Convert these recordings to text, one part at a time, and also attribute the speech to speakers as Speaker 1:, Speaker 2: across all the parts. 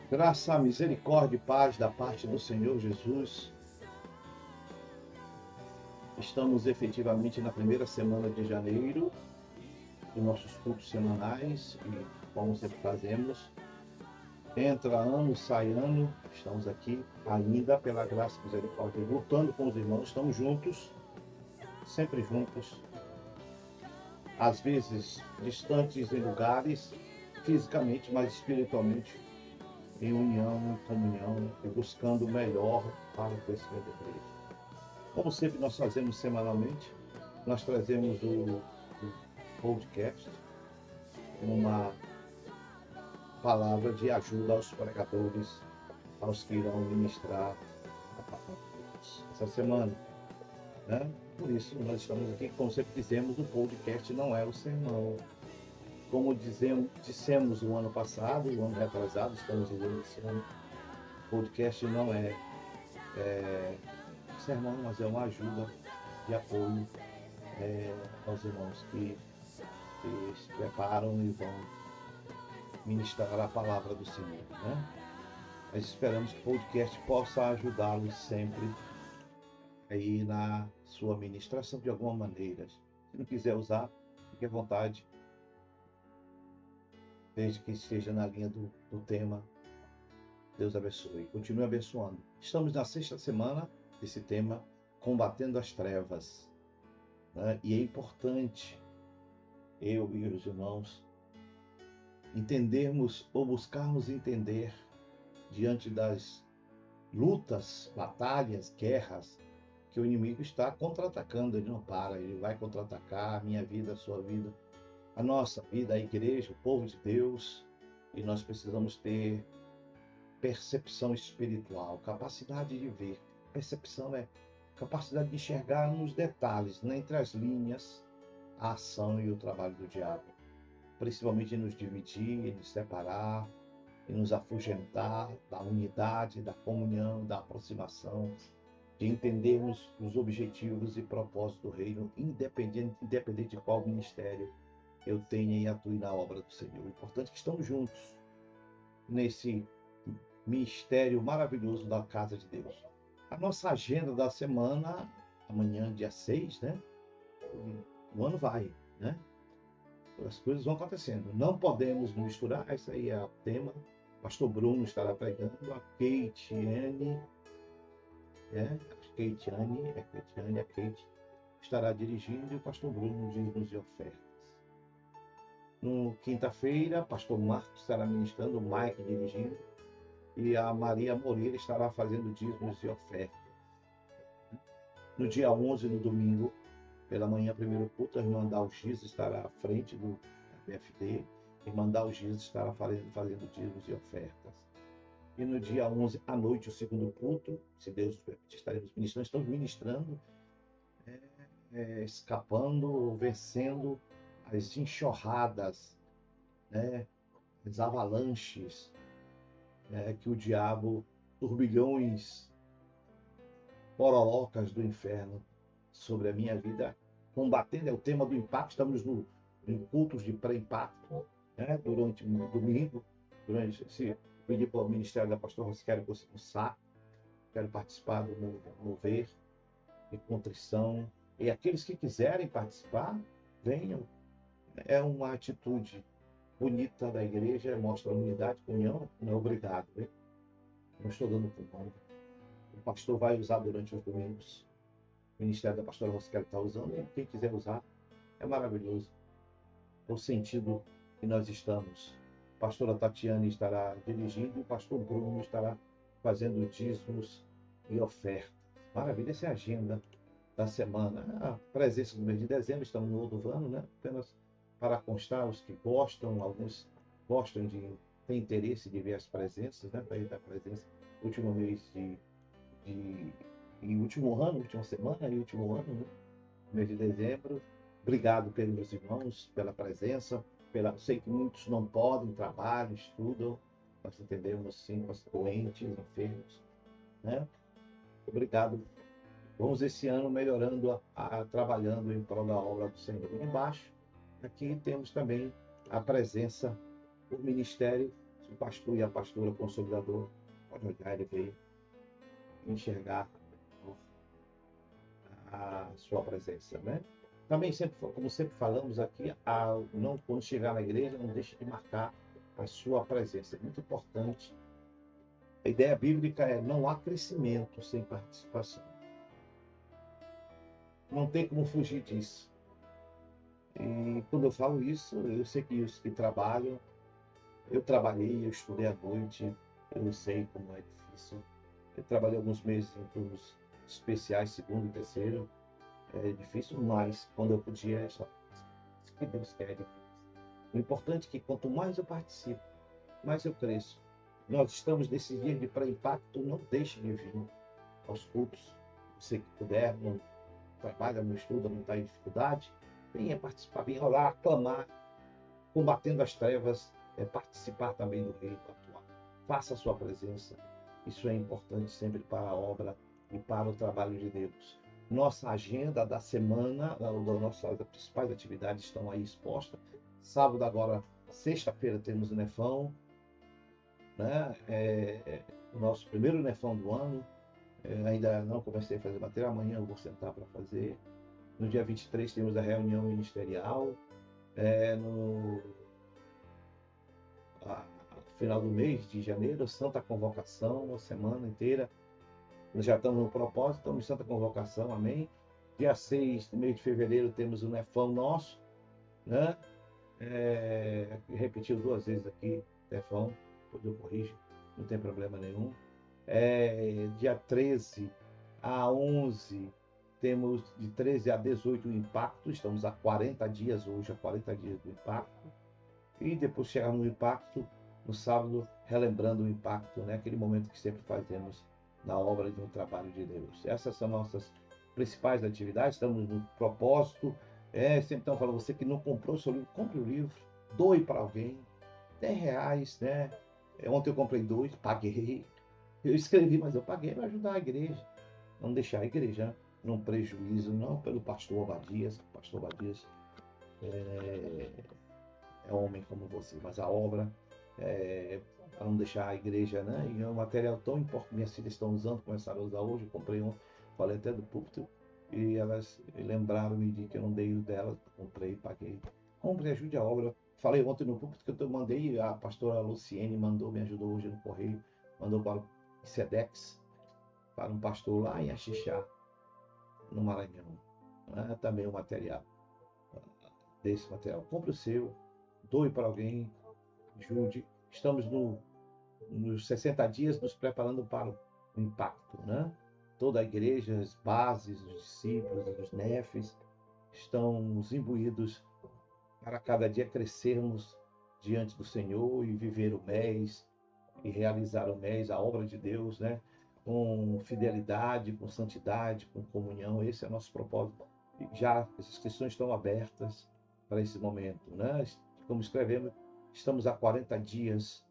Speaker 1: Graça, misericórdia e paz da parte do Senhor Jesus. Estamos efetivamente na primeira semana de janeiro, dos nossos cultos semanais, e como sempre fazemos, entra ano, sai ano, estamos aqui ainda pela graça e misericórdia, lutando com os irmãos, estamos juntos, sempre juntos, às vezes distantes em lugares, fisicamente, mas espiritualmente, em união, em comunhão, e buscando o melhor para o crescimento da igreja. Como sempre nós fazemos semanalmente, nós trazemos o podcast, uma palavra de ajuda aos pregadores, aos que irão ministrar a palavra de Deus essa semana, né? Por isso nós estamos aqui, como sempre dizemos, o podcast não é o sermão. Como dissemos o ano passado, o ano retrasado, estamos dizendo esse ano, o podcast não é sermão, mas é uma ajuda de apoio aos irmãos que se preparam e vão ministrar a palavra do Senhor, né? Nós esperamos que o podcast possa ajudá-los sempre aí na sua ministração de alguma maneira. Se não quiser usar, fique à vontade, desde que esteja na linha do tema. Deus abençoe. Continue abençoando. Estamos na sexta semana desse tema, combatendo as trevas, né? E é importante eu e os irmãos entendermos ou buscarmos entender diante das lutas, batalhas, guerras, que o inimigo está contra-atacando, ele não para, ele vai contra-atacar a minha vida, a sua vida, a nossa vida, a igreja, o povo de Deus, e nós precisamos ter percepção espiritual, capacidade de ver. Percepção é capacidade de enxergar nos detalhes, né, entre as linhas, a ação e o trabalho do diabo, principalmente em nos dividir, em nos separar, e nos afugentar da unidade, da comunhão, da aproximação, de entendermos os objetivos e propósitos do reino, independente de qual ministério eu tenha e atue na obra do Senhor. O importante é que estamos juntos nesse mistério maravilhoso da casa de Deus. A nossa agenda da semana, amanhã, dia 6, né? O ano vai, né? As coisas vão acontecendo. Não podemos misturar, esse aí é o tema. Pastor Bruno estará pregando, a Kate Anne, a Kate estará dirigindo e o pastor Bruno dízimos e ofertas. No quinta-feira, pastor Marcos estará ministrando, o Mike dirigindo e a Maria Moreira estará fazendo dízimos e ofertas. No dia 11, no domingo, pela manhã, primeiro culto, a irmã Dalgisa estará à frente do BFD. A irmã Dalgisa estará fazendo dízimos e ofertas. E no dia 11, à noite, o segundo culto, se Deus permitir, estaremos ministrando. Estamos ministrando, escapando, vencendo as enxurradas, né, as avalanches, que o diabo, turbilhões, pororocas do inferno sobre a minha vida, combatendo, é o tema do impacto. Estamos em cultos de pré-impacto, né, durante o domingo, durante esse pedi para o ministério da pastora Rosquera que você não sabe, quero participar do mover de contrição, e aqueles que quiserem participar, venham. É uma atitude bonita da igreja, mostra unidade, comunhão, não é obrigado, hein? Não estou dando comando. O pastor vai usar durante os domingos. O ministério da pastora Rosquera está usando, e quem quiser usar, é maravilhoso. É o sentido que nós estamos. A pastora Tatiane estará dirigindo e o pastor Bruno estará fazendo dízimos e ofertas. Maravilha, essa é a agenda da semana. A presença do mês de dezembro, estamos no novo ano, né? Apenas para constar os que gostam, alguns gostam têm interesse de ver as presenças, né? Para ir da presença, último mês de e último ano, última semana e último ano, né? Mês de dezembro. Obrigado pelos irmãos, pela presença. Sei que muitos não podem, trabalham, estudam. Nós entendemos, sim, os doentes, enfermos, né? Obrigado. Vamos esse ano melhorando, trabalhando em prol da obra do Senhor. E embaixo, aqui temos também a presença do ministério O pastor e a pastora consolidador pode olhar, ele veio enxergar a sua presença, né? Também sempre, como sempre falamos aqui, não, quando chegar na igreja, não deixe de marcar a sua presença. É muito importante. A ideia bíblica é: não há crescimento sem participação. Não tem como fugir disso. E quando eu falo isso, eu sei que os que trabalham, eu trabalhei, eu estudei à noite, eu sei como é difícil. Eu trabalhei alguns meses em turnos especiais, segundo e terceiro. É difícil, mas quando eu podia, é só isso que Deus quer. O importante é que quanto mais eu participo, mais eu cresço. Nós estamos nesse dia de pré-impacto, não deixe de vir aos cultos. Você que puder, não trabalha, não estuda, não está em dificuldade, venha participar, venha orar, aclamar, combatendo as trevas, participar também do reino atual. Faça a sua presença. Isso é importante sempre para a obra e para o trabalho de Deus. Nossa agenda da semana, das nossas principais atividades estão aí expostas. Sábado agora, sexta-feira, temos o Nefão, né? O nosso primeiro Nefão do ano. Ainda não comecei a fazer matéria, amanhã eu vou sentar para fazer. No dia 23 temos a reunião ministerial. No final do mês de janeiro, Santa Convocação, a semana inteira. Nós já estamos no propósito, estamos em Santa Convocação, amém. Dia 6 do mês de fevereiro temos o Nefão nosso, né? Repetiu 2 vezes aqui, Nefão, depois eu corrijo, não tem problema nenhum. Dia 13 a 11, temos de 13 a 18 o impacto, estamos há 40 dias hoje, há 40 dias do impacto. E depois chegar no impacto, no sábado, relembrando o impacto, né? Aquele momento que sempre fazemos na obra de um trabalho de Deus. Essas são nossas principais atividades, estamos no propósito. Sempre estão falando, você que não comprou o seu livro, compre o livro, doe para alguém, R$ 10, né? Ontem eu comprei 2, paguei. Eu escrevi, mas eu paguei para ajudar a igreja. Não deixar a igreja num prejuízo, não pelo pastor Obadias. O pastor Obadias é homem como você, mas a obra para não deixar a igreja, né? E é um material tão importante, minhas filhas estão usando, começaram a usar hoje, eu comprei um, falei até do púlpito, e elas lembraram-me de que eu não dei o delas, comprei, paguei. Compre e ajude a obra. Falei ontem no púlpito que eu mandei, a pastora Luciene mandou, me ajudou hoje no correio, mandou para o Sedex, para um pastor lá em Axixá, no Maranhão. Também o material desse material. Compre o seu, doe para alguém, ajude. Estamos nos 60 dias nos preparando para o impacto, né? Toda a igreja, as bases, os discípulos, os nefes, estamos imbuídos para cada dia crescermos diante do Senhor e viver o mês e realizar o mês, a obra de Deus, né? Com fidelidade, com santidade, com comunhão. Esse é o nosso propósito. E já as inscrições estão abertas para esse momento, né? Como escrevemos, estamos há 40 dias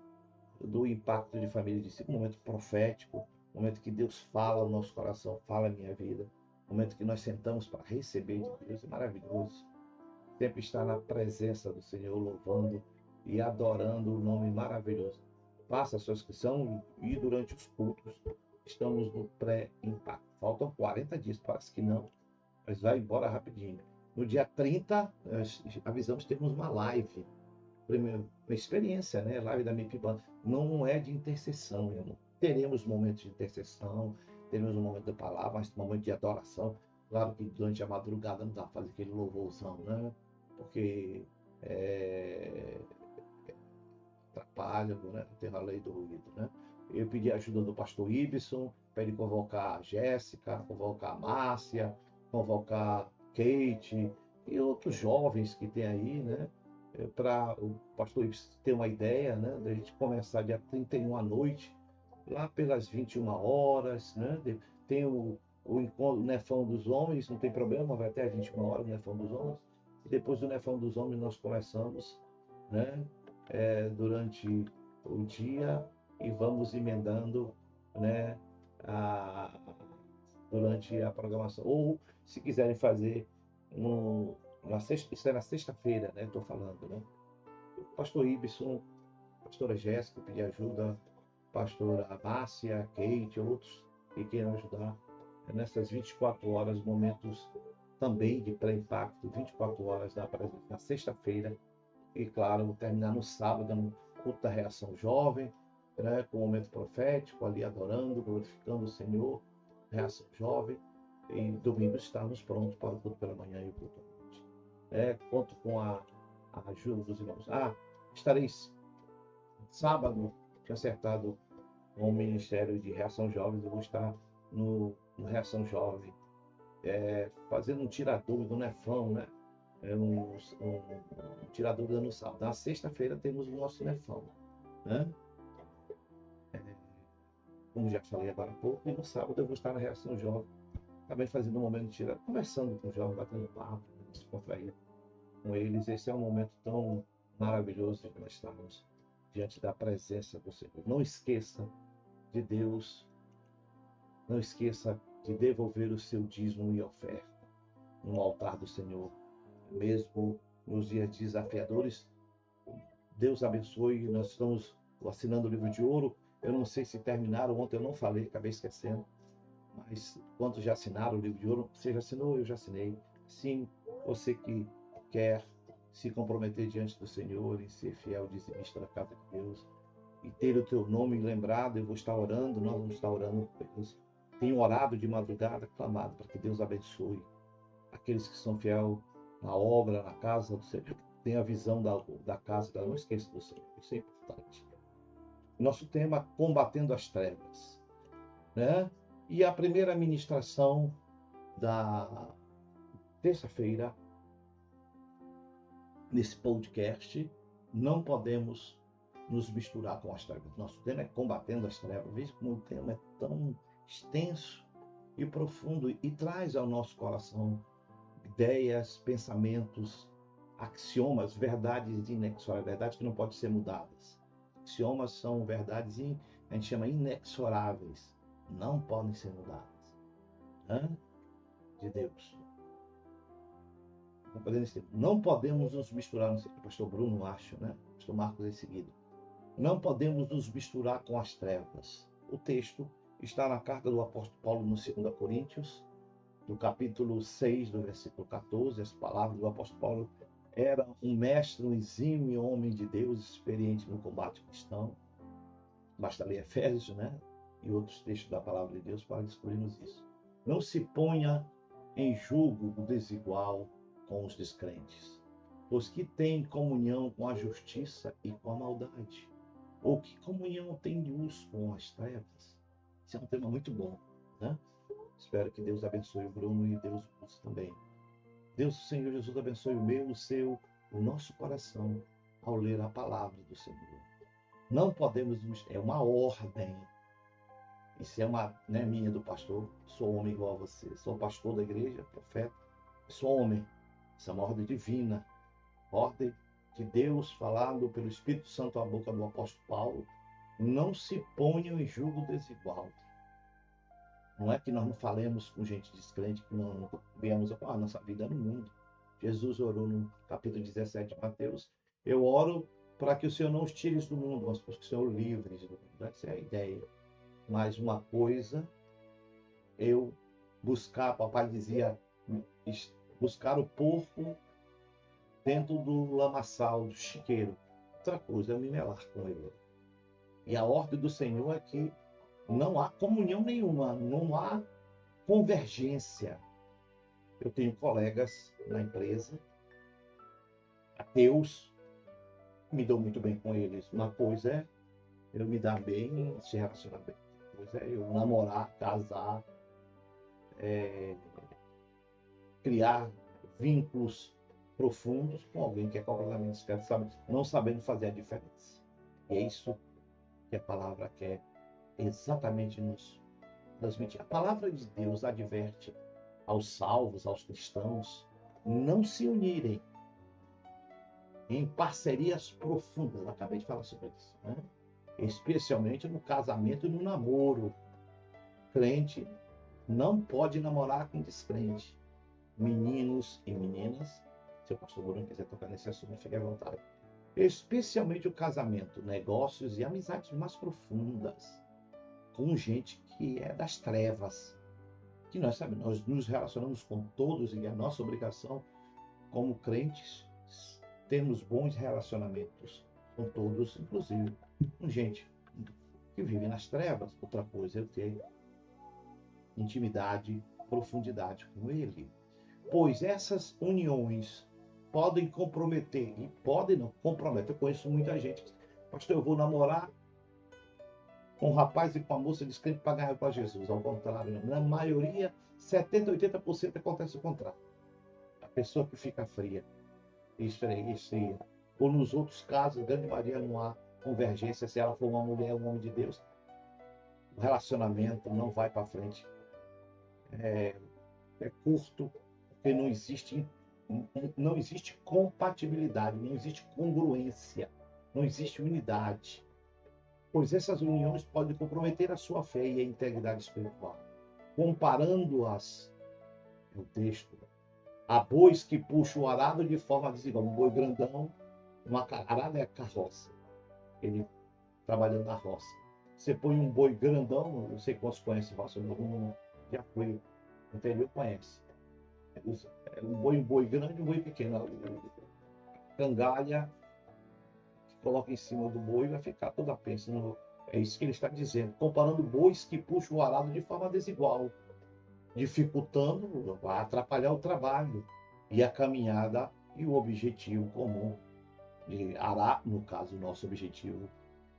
Speaker 1: do impacto de família de si, um momento profético, um momento que Deus fala no nosso coração, fala a minha vida, um momento que nós sentamos para receber de Deus, é maravilhoso. Sempre estar na presença do Senhor, louvando e adorando o nome maravilhoso. Faça a sua inscrição e durante os cultos estamos no pré-impacto. Faltam 40 dias, parece que não, mas vai embora rapidinho. No dia 30, nós avisamos que temos uma live. Primeiro, uma experiência, né? Live da MIPBAN não é de intercessão, irmão. Teremos momentos de intercessão, teremos um momento da palavra, mas um momento de adoração. Claro que durante a madrugada não dá para fazer aquele louvorzão, né? Porque atrapalha, né? Tem a lei do ruído, né? Eu pedi a ajuda do pastor Ibson para ele convocar a Jéssica, convocar a Márcia, convocar Kate e outros jovens que tem aí, né? Para o pastor Ibson ter uma ideia, né? Da gente começar dia 31 à noite, lá pelas 21 horas, né? Tem o encontro, o Nefão dos Homens, não tem problema, vai até às 21 horas o Nefão dos Homens. E depois do Nefão dos Homens nós começamos, né? Durante o dia e vamos emendando, né? A, durante a programação. Ou, se quiserem fazer na sexta, isso é na sexta-feira, né? Estou falando, né? O pastor Ibson pastora Jéssica, pedir ajuda, pastora Márcia, Kate, outros que queiram ajudar nessas 24 horas, momentos também de pré-impacto, 24 horas na sexta-feira, e claro, terminar no sábado, no culto da reação jovem, né, com o momento profético, ali adorando, glorificando o Senhor, reação jovem, e domingo estarmos prontos para o culto pela manhã e o culto à noite. Conto com a ajuda dos irmãos. Estarei sábado, tinha acertado com o Ministério de Reação Jovem, eu vou estar no Reação Jovem, fazendo um tirador do Nefão, né? Um tirador no sábado. Na sexta-feira temos o nosso Nefão, né? Como já falei agora há pouco, e no sábado eu vou estar na Reação Jovem, também fazendo um momento de tirador, conversando com os jovens, batendo papo, descontraído com eles. Esse é um momento tão maravilhoso de nós estarmos diante da presença do Senhor. Não esqueça de Deus, não esqueça de devolver o seu dízimo e oferta no altar do Senhor, mesmo nos dias desafiadores. Deus abençoe. Nós estamos assinando o livro de ouro. Eu não sei se terminaram, ontem eu não falei, acabei esquecendo, mas quantos já assinaram o livro de ouro? Você já assinou? Eu já assinei. Sim, você que quer se comprometer diante do Senhor e ser fiel dizimista da casa de Deus e ter o teu nome lembrado, eu vou estar orando, nós vamos estar orando por eles. Tenho orado de madrugada, clamado para que Deus abençoe aqueles que são fiel na obra, na casa do Senhor. Tem a visão da casa, não esqueça do Senhor, isso é importante. Nosso tema, combatendo as trevas, né? E a primeira ministração da terça-feira, nesse podcast, não podemos nos misturar com as trevas. Nosso tema é combatendo as trevas. Veja como o tema é tão extenso e profundo e traz ao nosso coração ideias, pensamentos, axiomas, verdades inexoráveis, verdades que não podem ser mudadas. Axiomas são verdades, a gente chama inexoráveis, não podem ser mudadas, né? De Deus. Não podemos nos misturar, não sei se o pastor Bruno acha, né? O pastor Marcos em seguida. Não podemos nos misturar com as trevas. O texto está na carta do apóstolo Paulo no 2 Coríntios, no capítulo 6, do versículo 14, as palavras do apóstolo Paulo. Era um mestre, um exímio homem de Deus, experiente no combate cristão. Basta ler Efésios, né? E outros textos da palavra de Deus para descobrirmos isso. Não se ponha em julgo o desigual com os descrentes, pois que tem comunhão com a justiça e com a maldade? Ou que comunhão tem luz com as trevas? Esse é um tema muito bom, né? Espero que Deus abençoe o Bruno e Deus use também. Deus, o Senhor Jesus, abençoe o meu, o seu, o nosso coração ao ler a palavra do Senhor. Não podemos, é uma ordem. Isso é uma, não é minha, do pastor. Sou homem igual a você. Sou pastor da igreja, profeta. Sou homem. Isso é uma ordem divina. Ordem de Deus falado pelo Espírito Santo à boca do apóstolo Paulo. Não se ponham em julgo desigual. Não é que nós não falemos com gente descrente, que não venhamos a nossa vida no mundo. Jesus orou no capítulo 17 de Mateus. Eu oro para que o Senhor não os tire do mundo, mas para que o Senhor livre do mundo. Essa é a ideia. Mas uma coisa, eu buscar, papai dizia, buscar o porco dentro do lamaçal, do chiqueiro. Outra coisa é me melar com ele. E a ordem do Senhor é que não há comunhão nenhuma, não há convergência. Eu tenho colegas na empresa, ateus, me dou muito bem com eles. Uma coisa é eu me dar bem, se relacionar bem. Uma coisa é eu namorar, casar, criar vínculos profundos com alguém que é completamente diferente, não sabendo fazer a diferença. E é isso que a palavra quer exatamente nos transmitir. A palavra de Deus adverte aos salvos, aos cristãos, não se unirem em parcerias profundas. Eu acabei de falar sobre isso, né? Especialmente no casamento e no namoro. Crente não pode namorar com descrente. Meninos e meninas, se o pastor Bruno quiser tocar nesse assunto, fique à vontade. especialmente o casamento, negócios e amizades mais profundas, com gente que é das trevas, que nós sabemos, nós nos relacionamos com todos e a nossa obrigação como crentes, termos bons relacionamentos com todos, inclusive com gente que vive nas trevas. Outra coisa é eu ter intimidade, profundidade com ele. Pois essas uniões podem comprometer, e podem não comprometer. Eu conheço muita gente. Pastor, eu vou namorar com um rapaz e com uma moça descrente para ganhar para Jesus. Ao contrário, na maioria, 70, 80% acontece o contrário. A pessoa que fica fria, esfria. Ou nos outros casos, grande maioria não há convergência. Se ela for uma mulher, um homem de Deus, o relacionamento não vai para frente. É curto, porque não existe compatibilidade, não existe congruência, não existe unidade. Pois essas uniões podem comprometer a sua fé e a integridade espiritual. Comparando-as, é o texto, a bois que puxam o arado de forma desigual. Um boi grandão, arado é a carroça, ele trabalhando na roça. Você põe um boi grandão, não sei quantos conhecem roça, já foi, no interior conhece. Um boi grande e um boi pequeno. A cangalha que coloca em cima do boi vai ficar toda pensa. É isso que ele está dizendo. Comparando bois que puxam o arado de forma desigual, dificultando, vai atrapalhar o trabalho e a caminhada e o objetivo comum de arar, no caso, o nosso objetivo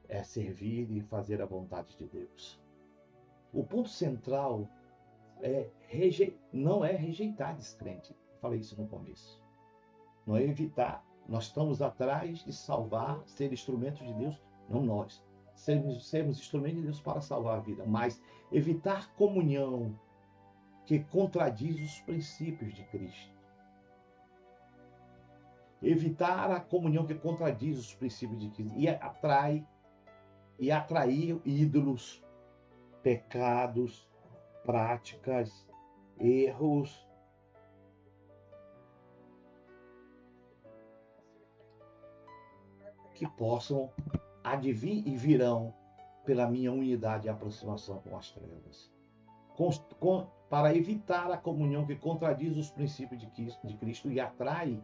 Speaker 1: é servir e fazer a vontade de Deus. O ponto central não é rejeitar descrente. Falei isso no começo. Não é evitar. Nós estamos atrás de salvar, ser instrumentos de Deus, não nós. Sermos instrumentos de Deus para salvar a vida, mas evitar comunhão que contradiz os princípios de Cristo. Evitar a comunhão que contradiz os princípios de Cristo e atrair ídolos, pecados, práticas, erros que possam advir e virão pela minha unidade e aproximação com as trevas. Para evitar a comunhão que contradiz os princípios de Cristo e atrai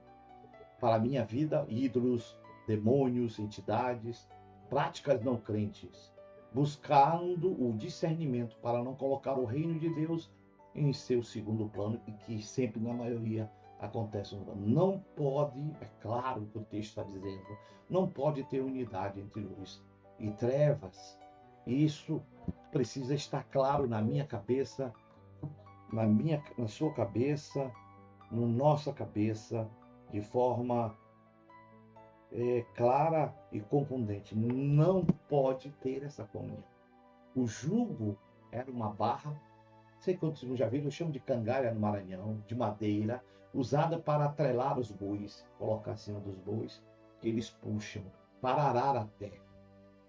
Speaker 1: para a minha vida ídolos, demônios, entidades, práticas não crentes, buscando o discernimento para não colocar o reino de Deus em seu segundo plano, e que sempre, na maioria, acontece. Não pode, é claro que o texto está dizendo, não pode ter unidade entre luz e trevas. Isso precisa estar claro na minha cabeça, na sua cabeça, na nossa cabeça, de forma clara e contundente. Não pode ter essa comunhão. O jugo era uma barra, não sei quantos já viram, eu chamo de cangalha no Maranhão, de madeira, usada para atrelar os bois, colocar acima dos bois, que eles puxam para arar a terra.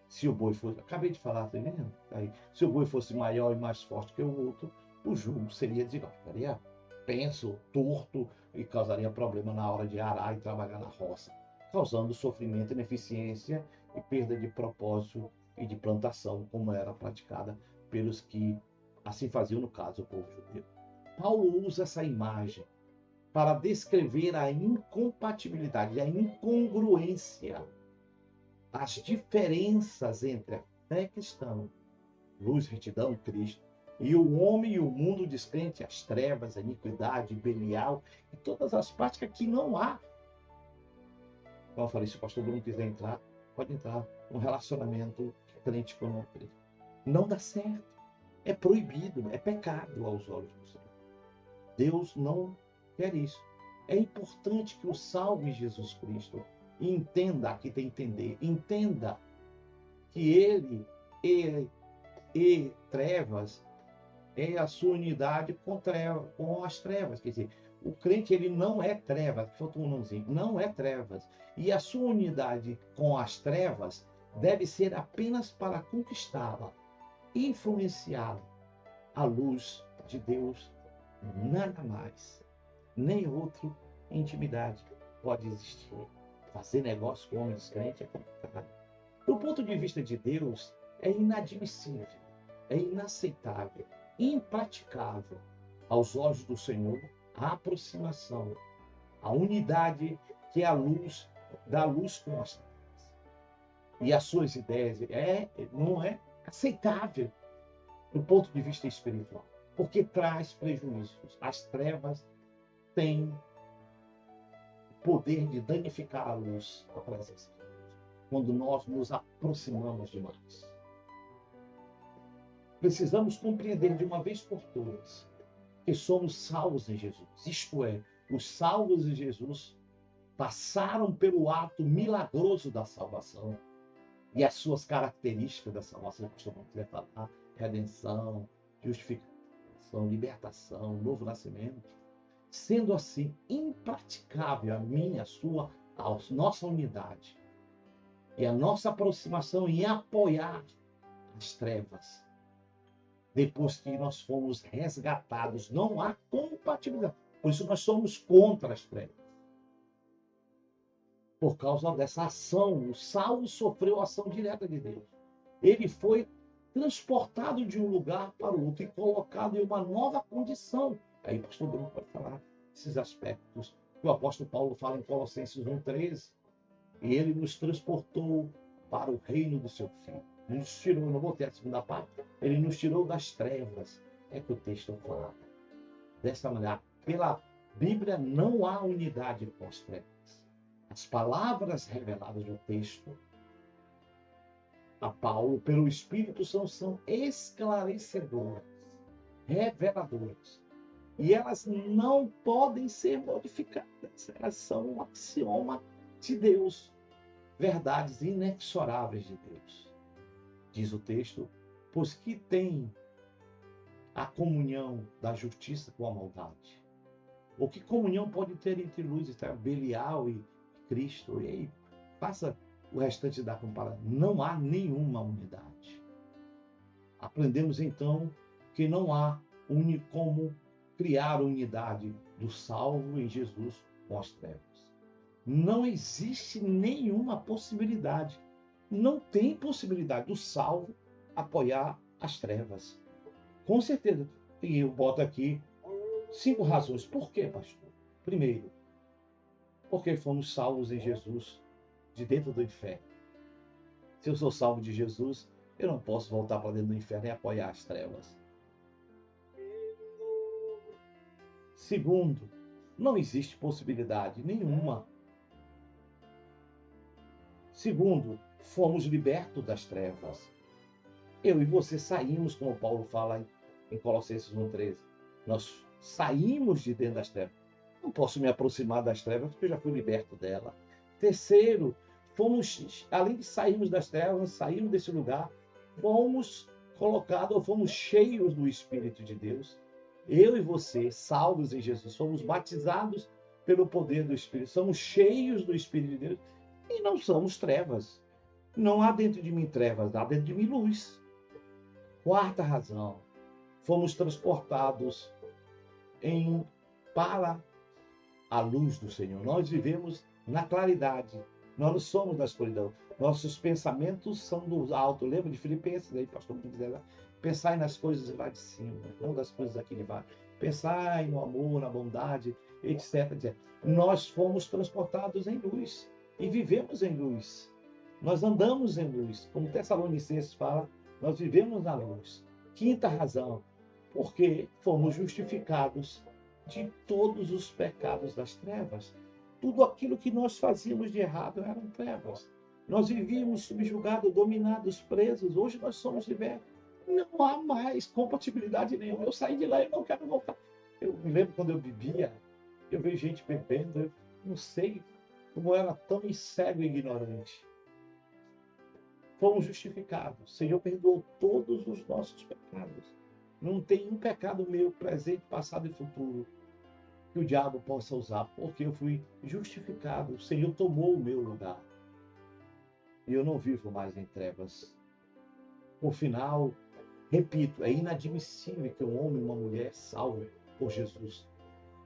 Speaker 1: Se o boi fosse, acabei de falar, tá vendo? Aí, se o boi fosse maior e mais forte que o outro, o jugo seria desigual, ficaria penso, torto e causaria problema na hora de arar e trabalhar na roça, causando sofrimento, ineficiência e perda de propósito e de plantação, como era praticada pelos que assim faziam, no caso, o povo judeu. Paulo usa essa imagem para descrever a incompatibilidade, a incongruência, as diferenças entre a fé cristã, luz, retidão, Cristo, e o homem e o mundo descrente, as trevas, a iniquidade, Belial e todas as práticas que não há. Como eu falei, se o pastor Bruno quiser entrar, pode entrar num relacionamento crente com não crente. Não dá certo. É proibido, é pecado aos olhos do Senhor. Deus não quer isso. É importante que o salve Jesus Cristo entenda, aqui tem que entender, entenda que ele e trevas é a sua unidade com as trevas. Quer dizer, o crente ele não é trevas, faltou um nomezinho, não é trevas. E a sua unidade com as trevas deve ser apenas para conquistá-la, influenciá-la à luz de Deus, nada mais. Nem outro intimidade pode existir. Fazer negócio com homem descrente é complicado. Do ponto de vista de Deus, é inadmissível, é inaceitável, impraticável aos olhos do Senhor a aproximação, a unidade que é a luz da luz com as trevas. E as suas ideias não é aceitável do ponto de vista espiritual, porque traz prejuízos. As trevas têm o poder de danificar a luz, a presença de Deus, quando nós nos aproximamos demais. Precisamos compreender de uma vez por todas que somos salvos em Jesus. Isto é, os salvos em Jesus passaram pelo ato milagroso da salvação e as suas características da salvação, costumamos falar, redenção, justificação, libertação, novo nascimento. Sendo assim, impraticável a minha, a sua, a nossa unidade e a nossa aproximação em apoiar as trevas. Depois que nós fomos resgatados, não há compatibilidade. Por isso nós somos contra as trevas. Por causa dessa ação, o salvo sofreu a ação direta de Deus. Ele foi transportado de um lugar para o outro e colocado em uma nova condição. Aí o pastor Bruno pode falar esses aspectos que o apóstolo Paulo fala em Colossenses 1,13. E ele nos transportou para o reino do seu Filho. Ele nos tirou, não vou ter a segunda parte, ele nos tirou das trevas. É que o texto fala. Dessa maneira, pela Bíblia não há unidade com as trevas. As palavras reveladas no texto a Paulo pelo Espírito Santo são esclarecedoras, reveladoras. E elas não podem ser modificadas. Elas são um axioma de Deus. Verdades inexoráveis de Deus. Diz o texto, pois que tem a comunhão da justiça com a maldade. Ou que comunhão pode ter entre luz e trevas, Belial e Cristo? E aí, passa o restante da comparação. Não há nenhuma unidade. Aprendemos então que não há como criar unidade do salvo em Jesus com as trevas. Não existe nenhuma possibilidade. Não tem possibilidade do salvo apoiar as trevas. Com certeza. E eu boto aqui 5 razões. Por quê, pastor? Primeiro, porque fomos salvos em Jesus de dentro do inferno. Se eu sou salvo de Jesus, eu não posso voltar para dentro do inferno e apoiar as trevas. Segundo, não existe possibilidade nenhuma. Segundo, fomos libertos das trevas. Eu e você saímos, como Paulo fala em Colossenses 1,13. Nós saímos de dentro das trevas. Não posso me aproximar das trevas porque eu já fui liberto dela. Terceiro, além de sairmos das trevas, saímos desse lugar, fomos colocados, ou fomos cheios do Espírito de Deus. Eu e você, salvos em Jesus, somos batizados pelo poder do Espírito, somos cheios do Espírito de Deus e não somos trevas. Não há dentro de mim trevas, há dentro de mim luz. Quarta razão, fomos transportados para a luz do Senhor. Nós vivemos na claridade, nós não somos da escuridão. Nossos pensamentos são do alto. Lembra de Filipenses, aí, pastor, pensai nas coisas lá de cima, não das coisas aqui de baixo. Pensai no amor, na bondade, etc. Nós fomos transportados em luz e vivemos em luz. Nós andamos em luz. Como Tessalonicenses fala, nós vivemos na luz. Quinta razão, porque fomos justificados de todos os pecados das trevas. Tudo aquilo que nós fazíamos de errado eram trevas. Nós vivíamos subjugados, dominados, presos. Hoje nós somos libertos. Não há mais compatibilidade nenhuma. Eu saí de lá e não quero voltar. Eu me lembro quando eu bebia, eu vejo gente bebendo, eu não sei como eu era tão cego e ignorante. Fomos justificados. O Senhor perdoou todos os nossos pecados. Não tem um pecado meu, presente, passado e futuro, que o diabo possa usar, porque eu fui justificado. O Senhor tomou o meu lugar. E eu não vivo mais em trevas. Por final, repito, é inadmissível que um homem e uma mulher salvo por Jesus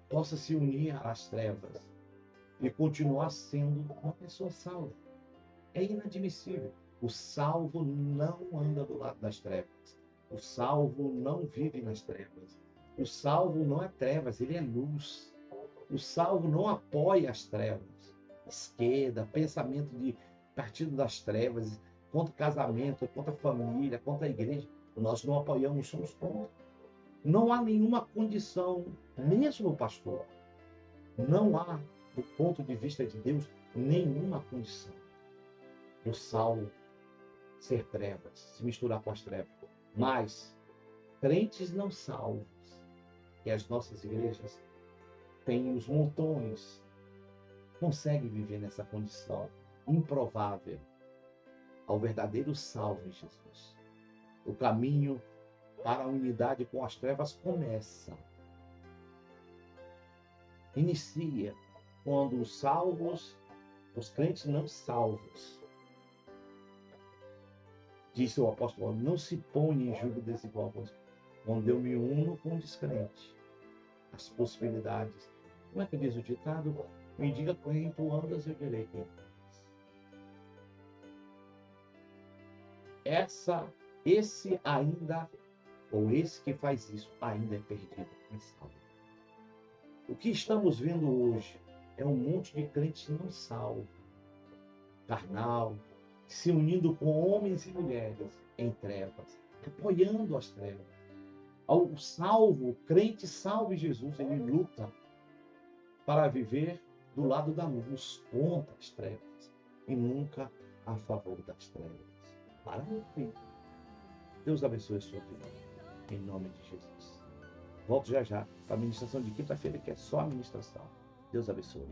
Speaker 1: possa se unir às trevas. e continuar sendo uma pessoa salva. É inadmissível. O salvo não anda do lado das trevas. O salvo não vive nas trevas. O salvo não é trevas, ele é luz. O salvo não apoia as trevas. Esquerda, pensamento de partido das trevas, contra casamento, contra família, contra a igreja. Nós não apoiamos, somos contra. Não há nenhuma condição, mesmo pastor, não há, do ponto de vista de Deus, nenhuma condição do salvo ser trevas, se misturar com as trevas. Mas crentes não salvos, que as nossas igrejas têm os montões, conseguem viver nessa condição improvável ao verdadeiro salvo em Jesus. O caminho para a unidade com as trevas começa, inicia, quando os salvos, os crentes não salvos, disse o apóstolo, não se põe em julgo desigual, quando eu me uno com o descrente. As possibilidades. Como é que diz o ditado? Me diga com quem tu andas, eu direi quem tu andas. Esse ainda, ou esse que faz isso, ainda é perdido, não é salvo. O que estamos vendo hoje é um monte de crentes não salvos, carnal, se unindo com homens e mulheres em trevas, apoiando as trevas. O salvo, o crente salvo em Jesus, ele luta para viver do lado da luz, contra as trevas, e nunca a favor das trevas. Maravilha. Deus abençoe a sua vida, em nome de Jesus. Volto já já para a ministração de quinta-feira, que é só a ministração. Deus abençoe.